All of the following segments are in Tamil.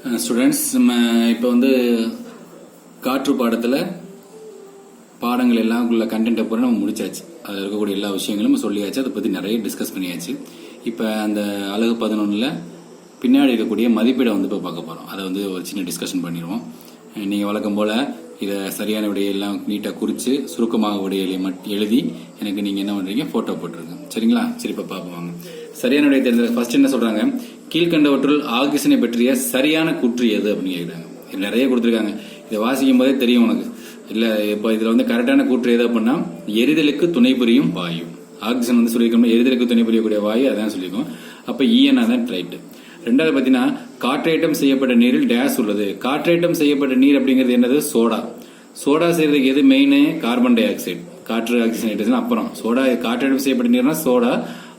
ஸ்டூடெண்ட்ஸ், நம்ம இப்போ வந்து காற்று பாடத்தில் பாடங்கள் எல்லாம் உள்ள கண்டென்ட்டை பூரா நம்ம முடிச்சாச்சு. அதில் இருக்கக்கூடிய எல்லா விஷயங்களும் சொல்லியாச்சு. அதை பற்றி நிறைய டிஸ்கஸ் பண்ணியாச்சு. இப்போ அந்த அலகு 11ல் பின்னாடி இருக்கக்கூடிய மதிப்பீடை வந்து இப்போ பார்க்க போகிறோம். அதை வந்து ஒரு சின்ன டிஸ்கஷன் பண்ணிடுவோம். நீங்கள் வழக்கம் போல் இதை சரியான விடையெல்லாம் நீட்டாக குறித்து சுருக்கமாக விடையிலே மட்டும் எழுதி எனக்கு நீங்கள் என்ன பண்ணுறீங்க, ஃபோட்டோ போட்டுருங்க. சரிங்களா? சரி, இப்போ பார்ப்போம். சரியான விடையை தெரிஞ்சது. ஃபர்ஸ்ட் என்ன சொல்கிறாங்க, கீழ்கண்டவற்றுள் ஆக்சிஜனை பற்றிய சரியான கூற்று எது அப்படின்னு கேட்குறாங்க. நிறைய கொடுத்துருக்காங்க. இதை வாசிக்கும் போதே தெரியும் உனக்கு. இல்லை, இப்போ இதில் வந்து கரெக்டான கூற்று எது அப்படின்னா எரிதலுக்கு துணை புரியும் வாயு. ஆக்சிஜன் வந்து சொல்லியிருக்கோம், எரிதலுக்கு துணை புரியக்கூடிய வாயு, அதான் சொல்லியிருக்கோம். அப்போ ஈஎன் தான் ரைட்டு. ரெண்டாவது பார்த்தீங்கன்னா காற்றேற்றம் செய்யப்பட்ட நீரில் டேஸ் உள்ளது. காற்றேற்றம் செய்யப்பட்ட நீர் அப்படிங்கிறது என்னது? சோடா. சோடா செய்யறதுக்கு எது மெயின்? Carbon di oxide. காற்று ஆக்சிஜன் அப்புறம் சோடா. காற்றேற்றம் செய்யப்பட்ட நீர்னா சோடா.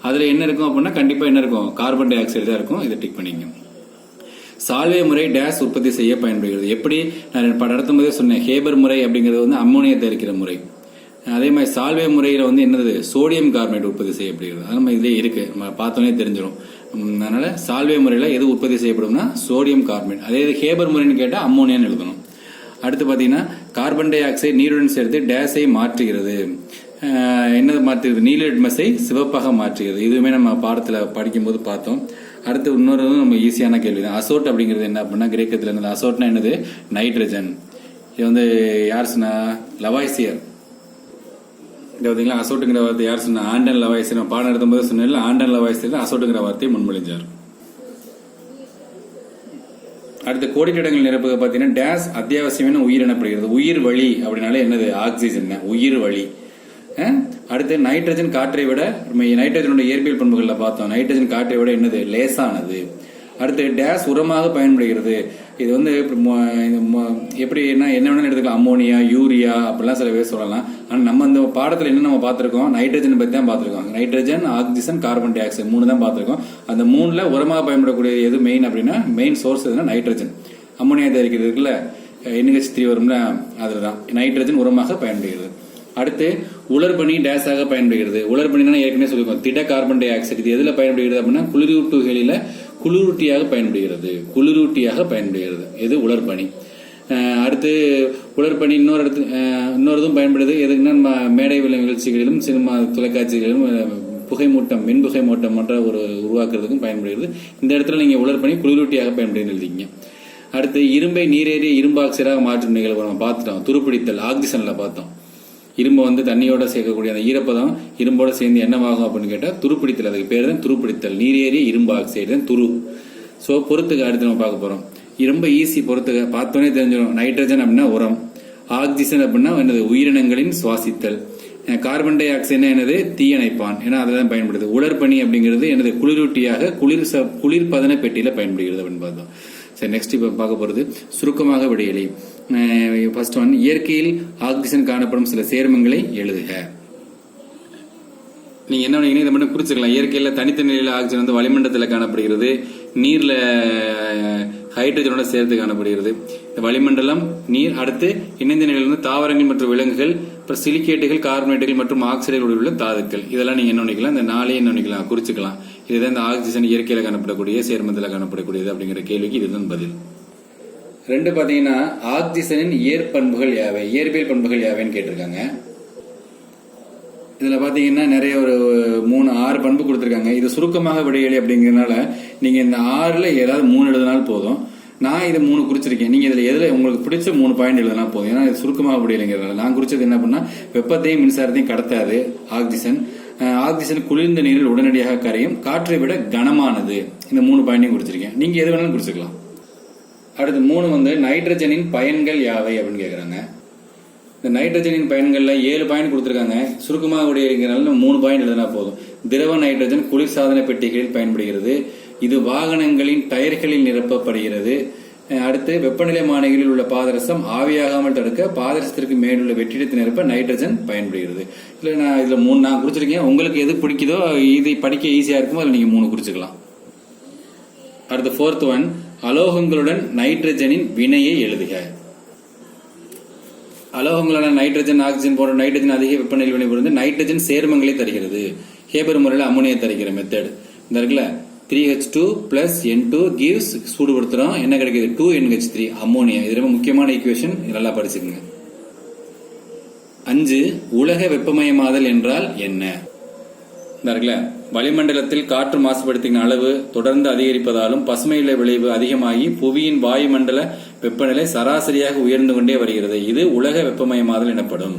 அதுல என்ன இருக்கும் அப்படின்னா கண்டிப்பா என்ன இருக்கும்? கார்பன் டை ஆக்சைடு தான் இருக்கும். இதை டிக் பண்ணிக்கணும். சால்வே முறை டேஸ் உற்பத்தி செய்ய பயன்படுகிறது. எப்படி நான் நடத்தும் போதே சொன்னேன், ஹேபர் முறை அப்படிங்கிறது வந்து அம்மோனியா தயாரிக்கிற முறை. அதே மாதிரி சால்வே முறையில் வந்து என்னது? சோடியம் கார்பனேட் உற்பத்தி செய்யப்படுகிறது. அது நம்ம இதே இருக்கு, நம்ம பார்த்தோன்னே தெரிஞ்சிடும். அதனால சால்வே முறையில் எது உற்பத்தி செய்யப்படும்னா சோடியம் கார்பனேட். அதே ஹேபர் முறைன்னு கேட்டால் அம்மோனியான்னு எழுதணும். அடுத்து பார்த்தீங்கன்னா கார்பன் டை ஆக்சைடு நீருடன் சேர்த்து டேஸை மாற்றுகிறது. என்னது மாற்றுகிறது? நீலிட்மஸை சிவப்பாக மாற்றுகிறது. இதுவுமே நம்ம பாடத்தில் படிக்கும்போது பார்த்தோம். அடுத்து இன்னொரு நம்ம ஈஸியான கேள்வி தான். அசோட் அப்படிங்கிறது என்ன அப்படின்னா கிரேக்கத்தில் என்னது? அசோட்னா என்னது? நைட்ரஜன். இது வந்து யார் சொன்னா? லவாய்சியர். பார்த்தீங்களா, அசோட்டுங்கிற வார்த்தை யார் சொன்னா? ஆண்டன் லவாய்சியர். பாடம் எடுத்தும் போது சொன்ன ஆண்டன் லவாய்சியர் அசோட்டுங்கிற வார்த்தையை முன்மொழிஞ்சார். அடுத்த கோடிட்டிடங்கள் நிரப்புக பார்த்தீங்கன்னா டேஸ் அத்தியாவசியமான உயிர் எனப்படுகிறது. உயிர் வழி அப்படின்னாலே என்னது? ஆக்சிஜன். உயிர் வழி. அடுத்து நைட்ரஜன் காற்றை விட, நைட்ரஜனோட இயற்பியல் பண்புகள்ல பார்த்தோம், நைட்ரஜன் காற்றை விட என்னது? லேசானது. அடுத்து டேஸ் உரமாக பயன்படுகிறது. இது வந்து எப்படி என்ன வேணாலும் எடுத்துக்கலாம். அம்மோனியா, யூரியா அப்படிலாம் சில பேர் சொல்லலாம். ஆனால் நம்ம இந்த பாடத்தில் என்ன நம்ம பார்த்துருக்கோம்? நைட்ரஜன் பற்றி தான் பார்த்துருக்கோம். Nitrogen, oxygen, carbon di oxide 3 தான் பார்த்துருக்கோம். அந்த 3ல உரமாக பயன்படக்கூடிய எது மெயின் அப்படின்னா மெயின் சோர்ஸ் எதுனா நைட்ரஜன். அம்மோனியா தயாரிக்கிறது இருக்குல்ல, NH3 வரும்ல, அதுதான் நைட்ரஜன் உரமாக பயன்படுகிறது. அடுத்து உலர்பனி டேஸாக பயன்படுகிறது. உலர்பனினா ஏற்கனவே சொல்லிருக்கோம், திட கார்பன் டை ஆக்சைடு. இது எதுல பயன்படுகிறது அப்படின்னா குளிரூட்டுகளில குளிரூட்டியாக பயன்படுகிறது. குளிரூட்டியாக பயன்படுகிறது இது உலர்பனி. அடுத்து உலர்பனி இன்னொருதும் பயன்படுது. எதுக்குன்னா நம்ம மேடை நிகழ்ச்சிகளிலும் சினிமா தொலைக்காட்சிகளிலும் புகைமூட்டம், மின்புகை மூட்டம் போன்ற ஒரு உருவாக்குறதுக்கும் பயன்படுகிறது. இந்த இடத்துல நீங்க உலர்பனி குளிரூட்டியாக பயன்படுகிறது எழுதிங்க. அடுத்து இரும்பை நீரேறிய இரும்பு ஆக்சைடாக மாற்றும் நிகழ்வு நம்ம பார்த்துட்டோம். துருப்பிடித்தல் ஆக்சிஜன்ல பார்த்தோம். இரும்பு வந்து தண்ணியோட சேர்க்கக்கூடிய அந்த ஈரப்பதம் இரும்போட சேர்ந்து என்னவாகும் அப்படின்னு கேட்டால் துருப்பிடித்தல். அதுக்கு பேர் தான் துருப்பிடித்தல். நீரேறிய இரும்பு ஆக்சைடு தான் துரு. ஸோ பொறுத்துக்க அடுத்து நம்ம பார்க்க போறோம். ரொம்ப ஈஸி பொறுத்துக்க, பார்த்தோன்னே தெரிஞ்சிடும். நைட்ரஜன் அப்படின்னா உரம், ஆக்சிஜன் அப்படின்னா என்னது? உயிரினங்களின் சுவாசித்தல், கார்பன் டை ஆக்சைடுனா என்னது? தீயணைப்பான். ஏன்னா அதில் தான் பயன்படுது. உலர்பனி அப்படிங்கிறது என்னது? குளிரூட்டியாக குளிர்பதன பெட்டியில பயன்படுகிறது அப்படின்னு பார்த்தோம். சரி, நெக்ஸ்ட் இப்போ பார்க்க போறது சுருக்கமாக விடையளி. ஃபர்ஸ்ட் ஒன், இயற்கையில் ஆக்சிஜன் காணப்படும் சில சேர்மங்களை எழுதுக. நீங்க என்ன பண்ணீங்கன்னா இதை மட்டும் குறிச்சுக்கலாம். இயற்கையில் தனித்த நிலையில் ஆக்சிஜன் வந்து வளிமண்டலத்தில் காணப்படுகிறது. நீர்ல ஹைட்ரஜனோட சேர்த்து காணப்படுகிறது. இந்த வளிமண்டலம், நீர். அடுத்து இணைந்த நிலையில் வந்து தாவரங்கள் மற்றும் விலங்குகள், அப்புறம் சிலிக்கேட்டுகள், கார்பனேட்டுகள் மற்றும் ஆக்சைடுகளில் உள்ள தாதுக்கள். இதெல்லாம் நீங்க என்ன பண்ணிக்கலாம்? இந்த 4 என்ன பண்ணிக்கலாம்? குறிச்சுக்கலாம். இதுதான் இந்த ஆக்சிஜன் இயற்கையில காணப்படக்கூடிய சேர்மத்தில் காணப்படக்கூடியது அப்படிங்கிற கேள்விக்கு இதுதான் பதில். 2 பாத்தீங்கன்னா ஆக்சிஜனின் இயற்பண்புகள் யாவை? இயற்பியல் பண்புகள் யாவைன்னு கேட்டிருக்காங்க. இதுல பாத்தீங்கன்னா நிறைய ஒரு 6 பண்பு கொடுத்திருக்காங்க. இது சுருக்கமாக விடையளி அப்படிங்கறதுனால நீங்க இந்த 6ல ஏதாவது 3 எழுதினாலும் போதும். நான் இது 3 குறிச்சிருக்கேன். நீங்க இதுல எதுல உங்களுக்கு பிடிச்ச 3 பாயிண்ட் எழுதினா போதும். ஏன்னா இது சுருக்கமாக விடையளிங்கிறதுனால நான் குறிச்சது என்ன பண்ணா, வெப்பத்தையும் மின்சாரத்தையும் கடத்தாது ஆக்சிஜன். ஆக்சிஜன் குளிர்ந்த நீரில் உடனடியாக கரையும், காற்றை விட கனமானது. இந்த 3 பாயிண்டையும் குறிச்சிருக்கேன். நீங்க எது வேணாலும் குறிச்சிக்கலாம். அடுத்து 3 வந்து நைட்ரஜனின் பயன்கள் யாவை அப்படின்னு கேக்குறாங்க. இந்த நைட்ரஜனின் பயன்கள்ல 7 பாயிண்ட் கொடுத்திருக்காங்க. சுருக்கமாக விடையளிங்கிறதுனால 3 பாயிண்ட் எழுதினா போதும். திரவ நைட்ரஜன் குளிர்சாதன பெட்டிகளில் பயன்படுகிறது. இது வாகனங்களின் டயர்களில் நிரப்பப்படுகிறது. அடுத்து வெப்பநிலை மானிகளில் உள்ள பாதரசம் ஆவியாகாமல் தடுக்க பாதரசத்திற்கு மேலுள்ள வெற்றிடத்தை நிரப்ப நைட்ரஜன் பயன்படுகிறது. இதுல நான் இதுல 3 நான் குறிச்சிருக்கேன். உங்களுக்கு எது பிடிக்குதோ, இது படிக்க ஈஸியா இருக்குமோ அதில் நீங்க 3 குறிச்சுக்கலாம். அடுத்து 4th ஒன், அலோகங்களுடன் நைட்ரஜனின் வினையை எழுதுக. அலோகங்களான நைட்ரஜன், ஆக்சிஜன் போன்ற நைட்ரஜன் அதிக வெப்பநிலை வினைபுரிந்து நைட்ரஜன் சேர்மங்களை தருகிறது. ஹேபர் முறையில் அம்மோனியா தருகிற மெத்தட் இந்த இருக்குல்ல. 3H2 plus N2 gives சூடுபடுத்துறோம் என்ன கிடைக்குது 2NH3 அம்மோனியா. இது ரொம்ப முக்கியமான ஈக்குவேஷன், நல்லா படிச்சுக்கங்க. 5 உலக வெப்பமயமாதல் என்றால் என்ன? இருக்குல்ல, வளிமண்டலத்தில் காற்று மாசுபடுத்தின் அளவு தொடர்ந்து அதிகரிப்பதாலும் பசுமையில விளைவு அதிகமாகி புவியின் வாயுமண்டல வெப்பநிலை சராசரியாக உயர்ந்து கொண்டே வருகிறது. இது உலக வெப்பமயமாதல் எனப்படும்.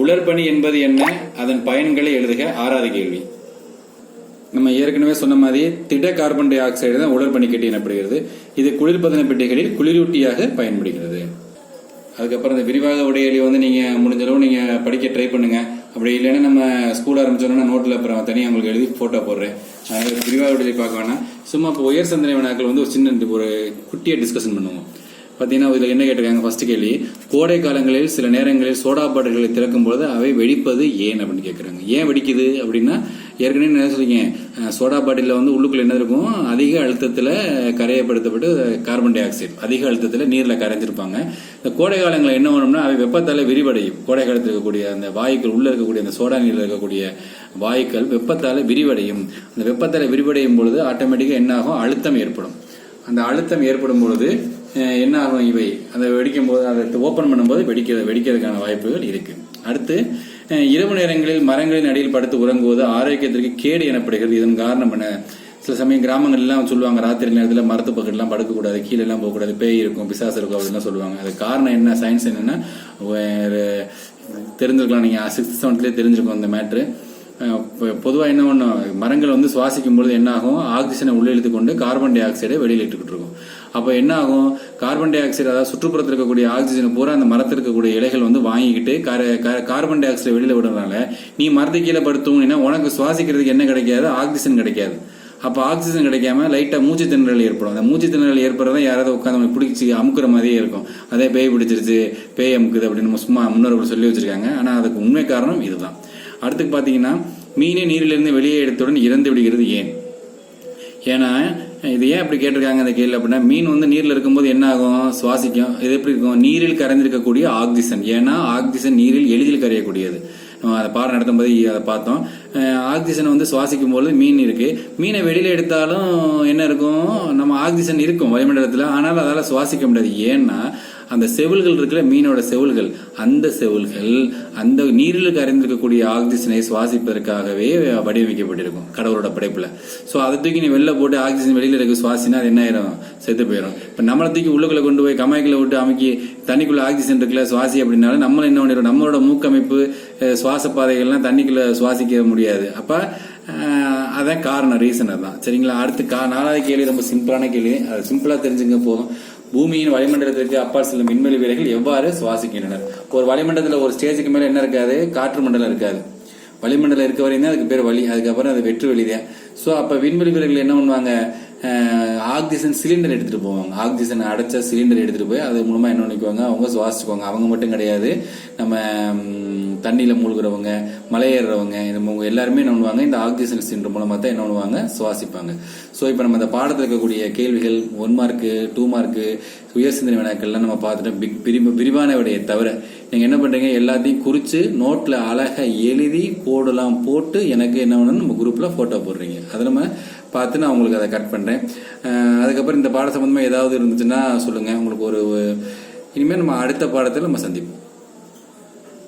உலர்பனி என்பது என்ன? அதன் பயன்களை எழுதுக. 6வது கேள்வி. நம்ம ஏற்கனவே சொன்ன மாதிரி திட கார்பன் டை ஆக்சைடு தான் உலர்பனி கட்டி எனப்படுகிறது. இது குளிர்பதன பெட்டிகளில் குளிரூட்டியாக பயன்படுகிறது. அதுக்கப்புறம் இந்த விரிவாக உடையலி வந்து நீங்க முடிஞ்ச அளவு நீங்க படிக்க ட்ரை பண்ணுங்க. அப்படி இல்லைன்னா நம்ம ஸ்கூல் ஆரம்பிச்சோன்னா நோட்டில் அப்புறம் தனியாக உங்களுக்கு எழுதி போட்டோ போடுறேன். விரிவாக உடையலி பார்க்க வேணாம். சும்மா இப்போ உயர் சிந்தனை வினாக்கள் வந்து ஒரு சின்ன ஒரு குட்டியாக டிஸ்கஷன் பண்ணுவோம். பார்த்தீங்கன்னா இதில் என்ன கேட்டிருக்காங்க? ஃபர்ஸ்ட் கேள்வி, கோடை காலங்களில் சில நேரங்களில் சோடா பாட்டில்களை திறக்கும் பொழுது அவை வெடிப்பது ஏன் அப்படின்னு கேட்குறாங்க. ஏன் வெடிக்குது அப்படின்னா, ஏற்கனவே என்ன சொல்லிங்க, சோடா பாட்டிலில் வந்து உள்ளுக்குள்ள என்ன இருக்கும், அதிக அழுத்தத்தில் கரையப்படுத்தப்பட்டு கார்பன் டை ஆக்சைடு அதிக அழுத்தத்தில் நீரில் கரைஞ்சிருப்பாங்க. இந்த கோடை காலங்களில் என்ன பண்ணணும்னா அவை வெப்பத்தால் விரிவடையும். கோடை காலத்தில் இருக்கக்கூடிய அந்த வாயுக்கள் உள்ள இருக்கக்கூடிய அந்த சோடா நீரில் இருக்கக்கூடிய வாயுக்கள் வெப்பத்தால் விரிவடையும். அந்த வெப்பத்தால் விரிவடையும் பொழுது ஆட்டோமேட்டிக்காக என்ன ஆகும், அழுத்தம் ஏற்படும். அந்த அழுத்தம் ஏற்படும் பொழுது என்ன ஆகும், இவை அந்த வெடிக்கும் போது அதை ஓபன் பண்ணும்போது வெடிக்கிறதுக்கான வாய்ப்புகள் இருக்கு. அடுத்து, இரவு நேரங்களில் மரங்களின் அடியில் படுத்து உறங்குவது ஆரோக்கியத்திற்கு கேடு எனப்படுகிறது. இதன் காரணம் என்ன? சில சமயம் கிராமங்கள்லாம் சொல்லுவாங்க, ராத்திரி நேரத்தில் மரத்து பக்கத்துலாம் படுக்கக்கூடாது, கீழே எல்லாம் போகக்கூடாது, பேய் இருக்கும், பிசாசு இருக்கும் அப்படின்லாம் சொல்லுவாங்க. அது காரணம் என்ன? சயின்ஸ் என்னன்னா தெரிஞ்சிருக்கலாம், நீங்க 6th 7th தெரிஞ்சிருக்கும் அந்த மேட்ரு. பொதுவாக என்ன பண்ணும், மரங்கள் வந்து சுவாசிக்கும் பொழுது என்ன ஆகும், ஆக்சிஜனை உள்ளே இழுத்து கொண்டு கார்பன் டை ஆக்சைடை வெளியில் இட்டுக்கிட்டு இருக்கும். அப்போ என்ன ஆகும், கார்பன் டை ஆக்சைடு, அதாவது சுற்றுப்புறத்தில் இருக்கக்கூடிய ஆக்சிஜன் பூரா அந்த மரத்தில் இருக்கக்கூடிய இலைகள் வந்து வாங்கிக்கிட்டு கார்பன் டை ஆக்சைடை வெளியில விடுறதுனால நீ மரத்து கீழே படுத்தூங்கன்னா உனக்கு சுவாசிக்கிறதுக்கு என்ன கிடைக்காது, ஆக்சிஜன் கிடைக்காது. அப்போ ஆக்சிஜன் கிடைக்காம லைட்டாக மூச்சு திணறல் ஏற்படும். அந்த மூச்சு திணறல் ஏற்படுறத யாராவது உட்காந்து பிடிச்சி அமுக்குற மாதிரியே இருக்கும். அதே பேய் பிடிச்சிருச்சு, பேய் அமுக்குது அப்படின்னு நம்ம சும்மா முன்னோர்கள் சொல்லி வச்சிருக்காங்க. ஆனால் அதுக்கு உண்மை காரணம் இதுதான். அடுத்து பார்த்தீங்கன்னா, மீனே நீரிலிருந்து வெளியே எடுத்தவுடன் இறந்து விடுகிறது ஏன்? ஏன்னா இது ஏன் அப்படி கேட்டிருக்காங்க அந்த கேள்வி அப்படின்னா, மீன் வந்து நீரில் இருக்கும்போது என்ன ஆகும், சுவாசிக்கும். இது எப்படி இருக்கும், நீரில் கரைந்திருக்கக்கூடிய ஆக்சிஜன். ஏன்னா ஆக்சிஜன் நீரில் எளிதில் கரையக்கூடியது. அதை பாடம் நடத்தும் போது அதை பார்த்தோம். ஆக்சிஜன் வந்து சுவாசிக்கும் போது மீன் இருக்கு. மீனை வெளியில எடுத்தாலும் என்ன இருக்கும், நம்ம ஆக்சிஜன் இருக்கும் வளிமண்டலத்தில், ஆனாலும் அதால சுவாசிக்க முடியாது. ஏன்னா அந்த செவில்கள் இருக்குல்ல, மீனோட செவில்கள், அந்த செவில்கள் அந்த நீரில் கரைந்திருக்கக்கூடிய ஆக்சிஜனை சுவாசிப்பதற்காகவே வடிவமைக்கப்பட்டிருக்கும் கடவுளோட படைப்புல. ஸோ அதை தூக்கி நீ வெளில போட்டு ஆக்சிஜன் வெளியில இருக்க சுவாசினா அது என்ன ஆயிரும், செத்து போயிடும். இப்ப நம்மளை தூக்கி உள்ளுக்குள்ள கொண்டு போய் கமாய்க்குள்ள விட்டு அமைக்கி தண்ணிக்குள்ள ஆக்சிஜன் இருக்குல்ல சுவாசி அப்படின்னாலும் நம்மள என்ன பண்ணிடும், நம்மளோட மூக்கமைப்பு சுவாச பாதைகள்லாம் தண்ணிக்குள்ள சுவாசிக்க முடியாது. அப்ப அதான் காரணம், ரீசன் அதான். சரிங்களா? அடுத்து 4வது கேள்வி ரொம்ப சிம்பிளான கேள்வி, அது சிம்பிளா தெரிஞ்சுங்க போதும். பூமியின் வளிமண்டலத்திற்கு அப்பால் செல்லும் விண்வெளி வீரர்கள் எவ்வாறு சுவாசிக்கின்றனர்? ஒரு வளிமண்டலத்தில் ஒரு ஸ்டேஜுக்கு மேல என்ன இருக்காது, காற்று மண்டலம் இருக்காது. வளிமண்டலம் இருக்க வரையும் தான் அதுக்கு பேர் வலி, அதுக்கப்புறம் அது வெற்று வெளிதான். ஸோ அப்போ விண்வெளி வீரர்கள் என்ன பண்ணுவாங்க, ஆக்சிஜன் சிலிண்டர் எடுத்துட்டு போவாங்க. ஆக்சிஜன் அடைச்ச சிலிண்டர் எடுத்துட்டு போய் அது மூலமா என்ன பண்ணிக்குவாங்க, அவங்க சுவாசிச்சுக்குவாங்க. அவங்க மட்டும் கிடையாது, நம்ம தண்ணியில மூழ்கிறவங்க, மலையேறவங்க, எல்லாருமே என்ன பண்ணுவாங்க, இந்த ஆக்சிஜன் சிலிண்டர் மூலமா தான் என்ன பண்ணுவாங்க, சுவாசிப்பாங்க. ஸோ இப்போ நம்ம இந்த பாடத்தில் இருக்கக்கூடிய கேள்விகள் 1 மார்க்கு 2 மார்க்கு உயர் சிந்தனை வினாக்கள்லாம் நம்ம பார்த்துட்டோம். விரிவான விடையை தவிர நீங்க என்ன பண்றீங்க, எல்லாத்தையும் குறிச்சு நோட்ல அழகா எழுதி போடலாம், போட்டு எனக்கு என்ன பண்ணணும் நம்ம குரூப்ல போட்டோ போடுறீங்க. அதை நம்ம பார்த்து நான் உங்களுக்கு அதை கட் பண்றேன். அதுக்கப்புறம் இந்த பாட சம்பந்தமா ஏதாவது இருந்துச்சுன்னா சொல்லுங்க. உங்களுக்கு இனிமேல் நம்ம அடுத்த பாடத்தில் நம்ம சந்திப்போம்.